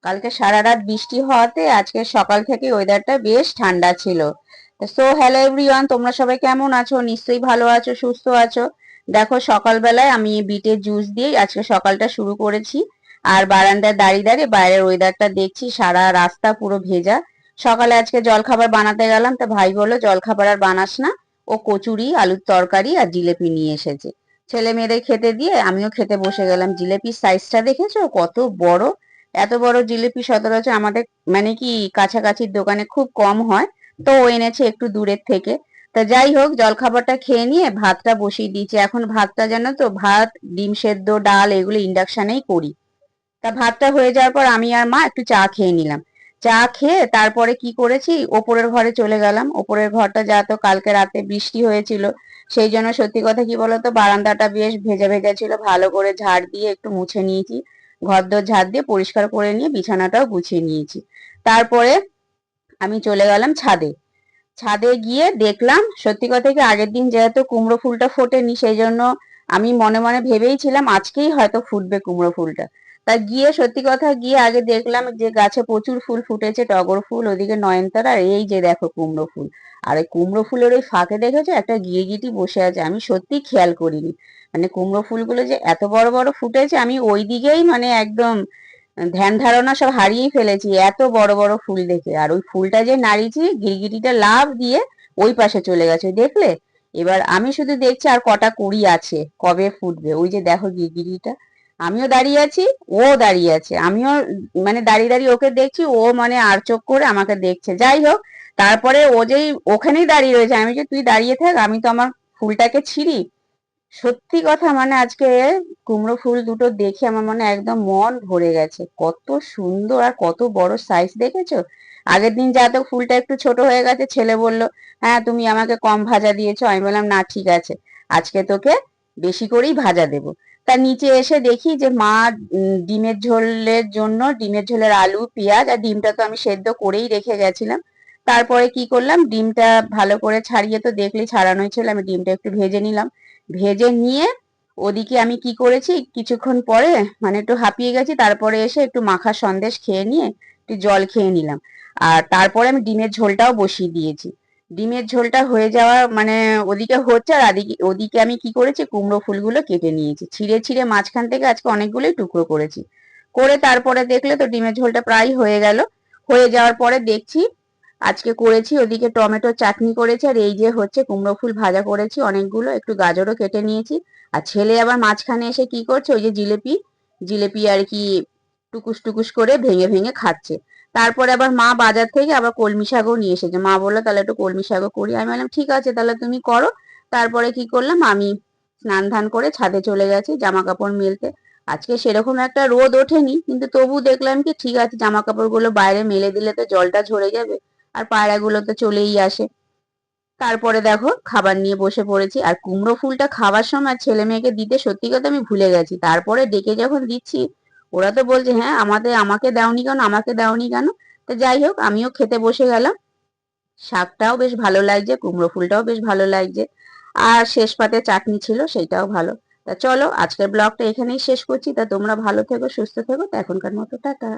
কালকে সারা রাত বৃষ্টি হওয়াতে আজকে সকাল থেকে ওয়েদারটা বেশ ঠান্ডা ছিল। সো হ্যালো এভরিওয়ান, তোমরা সবাই কেমন আছো? নিশ্চয়ই ভালো আছো, সুস্থ আছো। দেখো, সকালবেলায় আমি বিটের জুস দিয়েই আজকে সকালটা শুরু করেছি। আর বারান্দায় দাঁড়িয়ে দাঁড়িয়ে বাইরের ওয়েদারটা দেখছি, সারা রাস্তা পুরো ভেজা। সকালে আজকে জলখাবার বানাতে গেলাম, তা ভাই বললো জলখাবার আর বানাস না, ও কচুরি, আলুর তরকারি আর জিলেপি নিয়ে এসেছে। ছেলে মেয়েদের খেতে দিয়ে আমিও খেতে বসে গেলাম। জিলেপির সাইজটা দেখেছো কত বড়! এত বড় জিলিপি সচরাচর আমাদের মানে কি কাছাকাছির দোকানে খুব কম হয়। তো ও এনেছে একটু দূরের থেকে। তা যাই হোক, জলখাবারটা খেয়ে নিয়ে ভাতটা বসিয়ে দিয়েছি। এখন ভাতটা জানো তো, ভাত, ডিম সেদ্ধ, ডাল এগুলো ইন্ডাকশনেই করি। তা ভাতটা হয়ে যাওয়ার পর আমি আর মা একটু চা খেয়ে নিলাম। চা খেয়ে তারপরে কি করেছি, ওপরের ঘরে চলে গেলাম। ওপরের ঘরটা যা তো কালকে রাতে বৃষ্টি হয়েছিল, সেই জন্য সত্যি কথা কি বলতো, বারান্দাটা বেশ ভেজা ভেজা ছিল। ভালো করে ঝাড় দিয়ে একটু মুছে নিয়েছি, ঘরদোর ঝাড় দিয়ে পরিষ্কার করে নিয়ে বিছানাটাও গুছিয়ে নিয়েছি। তারপরে আমি চলে গেলাম ছাদে। ছাদে গিয়ে দেখলাম, সত্যি কথা কি, আগের দিন যেহেতু কুমড়ো ফুলটা ফোটেনি, সেই জন্য আমি মনে মনে ভেবেইছিলাম আজকেই হয়তো ফুটবে কুমড়ো ফুলটা। তা গিয়ে সত্যি কথা গিয়ে আগে দেখলাম যে গাছে প্রচুর ফুল ফুটেছে, টগর ফুল, ওদিকে নয়নতারা, আর এই যে দেখো কুমড়ো ফুল। আর এই কুমড়ো ফুলের ওই ফাঁকে দেখেছো একটা গিরগিটি বসে আছে, আমি সত্যি খেয়াল করিনি। মানে কুমড়ো ফুলগুলো যে এত বড় বড় ফুটেছে, আমি ওই দিকেই মানে একদম ধ্যান ধারণা সব হারিয়েই ফেলেছি, এত বড় বড় ফুল দেখে। আর ওই ফুলটা যে নাড়িয়েছি, গিরগিটিটা লাফ দিয়ে ওই পাশে চলে গেছে, দেখলে? এবার আমি শুধু দেখছি আর কটা কুড়ি আছে, কবে ফুটবে। ওই যে দেখো গিরগিটিটা, আমিও দাঁড়িয়ে আছি, ও দাঁড়িয়ে আছে, আমিও মানে দাঁড়িয়ে দাঁড়িয়ে ওকে দেখছি, ও মানে আর চোখ করে আমাকে দেখছে। যাই হোক, তারপরে ও যেই ওখানেই দাঁড়িয়ে রয়েছে, আমি যে তুই দাঁড়িয়ে থাক, আমি তো আমার ফুলটাকে ছিঁড়ি। সত্যি কথা মানে আজকে কুমড়ো ফুল দুটো দেখে আমার মনে একদম মন ভরে গেছে। কত সুন্দর আর কত বড় সাইজ দেখেছো? আগের দিন যা তো ফুলটা একটু ছোট হয়ে গেছে, ছেলে বলল হ্যাঁ তুমি আমাকে কম ভাজা দিয়েছো। আমি বললাম না, ঠিক আছে, আজকে তোকে বেশি করেই ভাজা দেবো। তার নিচে এসে দেখি যে মা ডিমের ঝোলের জন্য ডিমের ঝোলের আলু, পেঁয়াজ আর ডিমটা তো আমি সেদ্ধ করেই রেখে গেছিলাম। তারপরে কি করলাম, ডিমটা ভালো করে ছাড়িয়ে তো দেখলি ছাড়ানোই ছিল, আমি ডিমটা একটু ভেজে নিলাম। ভেজে নিয়ে ওদিকে আমি কি করেছি, কিছুক্ষণ পরে মানে একটু হাঁপিয়ে গেছি, তারপরে এসে একটু মাখা সন্দেশ খেয়ে নিয়ে একটু জল খেয়ে নিলাম। আর তারপরে আমি ডিমের ঝোলটাও বসিয়ে দিয়েছি। ডিমের ঝোলটা হয়ে যাওয়া মানে ওদিকে হচ্ছে, আর ওদিকে আমি কি করেছি, কুমড়ো ফুলগুলো কেটে নিয়েছি, ছিঁড়ে ছিঁড়ে মাঝখান থেকে আজকে অনেকগুলোই টুকরো করেছি। করে তারপরে দেখলে তো ডিমের ঝোলটা প্রায় হয়ে গেল। হয়ে যাওয়ার পরে দেখছি আজকে করেছি ওদিকে টমেটো চাটনি করেছি, আর এই যে হচ্ছে কুমড়ো ফুল ভাজা করেছি অনেকগুলো, একটু গাজরও কেটে নিয়েছি। আর ছেলে আবার মাঝখানে এসে কি করছে, ওই যে জিলেপি, জিলেপি আর কি টুকুস টুকুস করে ভেঙে ভেঙে খাচ্ছে। তারপরে আবার মা বাজার থেকে আবার কলমি শাকও নিয়ে এসেছে, মা বললো তাহলে একটু কলমি শাকও করি। আমি বললাম ঠিক আছে, তাহলে তুমি করো। তারপরে কি করলাম, আমি স্নান ধান করে ছাদে চলে গেছি জামা কাপড় মেলতে। আজকে সেরকম একটা রোদ ওঠেনি, কিন্তু তবু দেখলাম কি ঠিক আছে, জামা কাপড়গুলো বাইরে মেলে দিলে তো জলটা ঝরে যাবে, আর পায়রাগুলো তো চলেই আসে। তারপরে দেখো খাবার নিয়ে বসে পড়েছি। আর কুমড়ো ফুলটা খাওয়ার সময় ছেলে মেয়েকে দিতে সত্যি কথা আমি ভুলে গেছি, তারপরে ডেকে যখন দিচ্ছি ওরা তো বলছে হ্যাঁ আমাকে দাওনি কেন, আমাকে দাওনি কেন। তো যাই হোক, আমিও খেতে বসে গেলাম। শাকটাও বেশ ভালো লাগছে, কুমড়ো ফুলটাও বেশ ভালো লাগছে, আর শেষ পাতে চাটনি ছিল, সেইটাও ভালো। তা চলো, আজকের ব্লগটা এখানেই শেষ করছি। তা তোমরা ভালো থেকো, সুস্থ থেকো। তা এখনকার মতো টাটা।